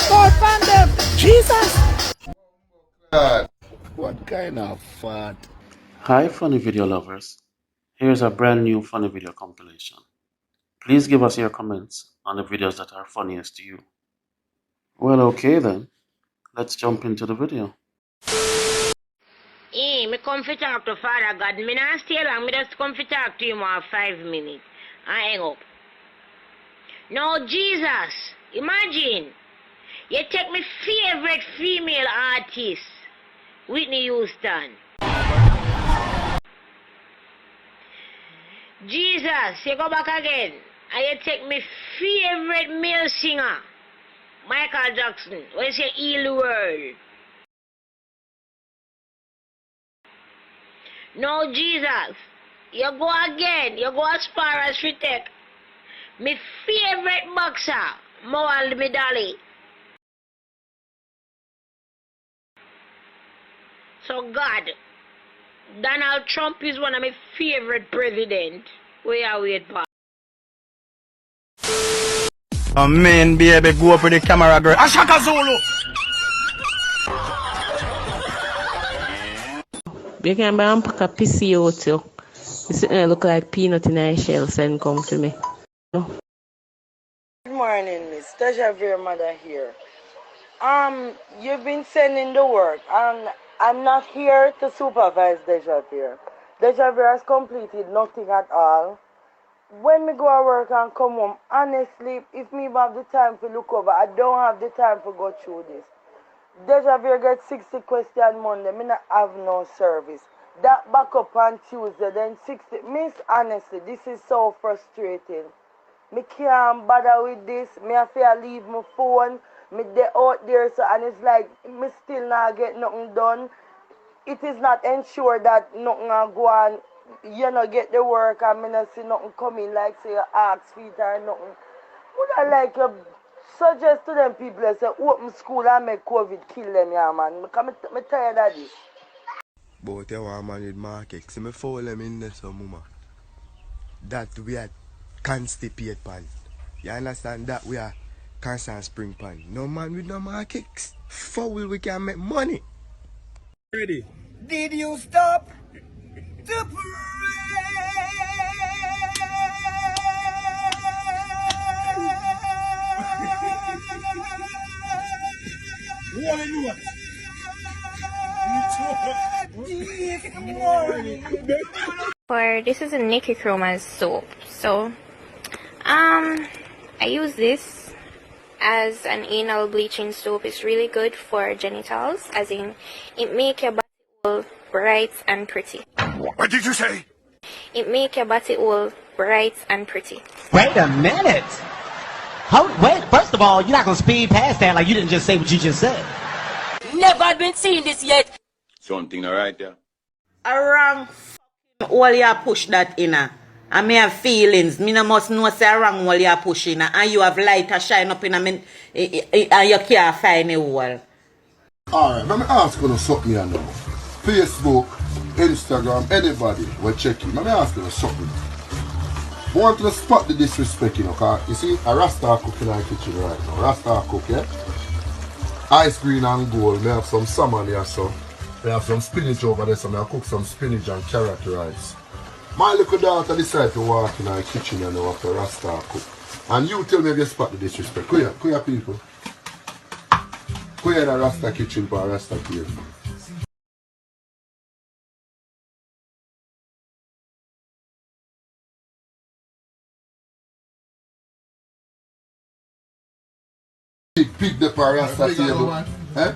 God, fan them! Jesus! What kind of fart? Hi funny video lovers, here's a brand new funny video compilation. Please give us your comments on the videos that are funniest to you. Well, okay then, let's jump into the video. Hey, me come fi talk to Father God. Me not stay long, me just come fi talk to him for 5 minutes. I hang up. Now Jesus, imagine, you take my favorite female artist, Whitney Houston. Jesus, you go back again, and you take my favorite male singer, Michael Jackson, when you say heal the world. No, Jesus, you go again, you go as far as you take my favorite boxer, Muhammad Ali. So God, Donald Trump is one of my favorite president. We are wait for. Oh man, baby, go up with the camera, girl. Ashaka Zulu. You can buy and pack a PCO too. It's look like peanut in a shell, send come to me. No. Good morning, Miss Deja Vu mother here. You've been sending the work, and I'm not here to supervise Deja Vu. Deja Vu has completed nothing at all. When me go to work and come home, honestly, if me have the time to look over, I don't have the time to go through this. Deja Vu get 60 question Monday, me not have no service. That back up on Tuesday, then 60. Miss, honestly, this is so frustrating. Me can't bother with this. Me have to leave my phone. Me dey out there, so and it's like me still not get nothing done. It is not ensured that nothing go on. You know, get the work and me not see nothing coming like say you ask feet or nothing. Would I like you suggest to them people that say open school and make COVID kill them, yeah man. Because me tired of this. But you want man with market. See me follow them in there some mama. That we are constipate pan. You understand that we are constant spring pan. No man with no markets. Foul we can make money. Ready? Did you stop to This is a Nikki Chroma's soap. So I use this as an anal bleaching soap. It's really good for genitals, as in it make your body all bright and pretty. What did you say? It make your body all bright and pretty. Wait a minute. Wait, first of all, you're not gonna speed past that like you didn't just say what you just said. Never been seeing this yet. Something alright there. Around all you push that in and me have feelings. Me no must know say wrong while you pushing and you have light a shine up in and you can't find a wall. Alright, let me ask you something here now. Facebook, Instagram, anybody will check it. Let me ask you something. I want to spot the disrespect, you know, because you see a Rasta cooking in the kitchen right now. Rasta cook, yeah? Ice cream and gold. Me have some salmon here, so. We have some spinach over there, so I cook some spinach and carrot rice. My little daughter decided to walk in the kitchen and now after Rasta cook. And you tell me if you spot the disrespect. Come here people. Come here in the Rasta kitchen for Rasta here. Big the for Rasta table. Eh?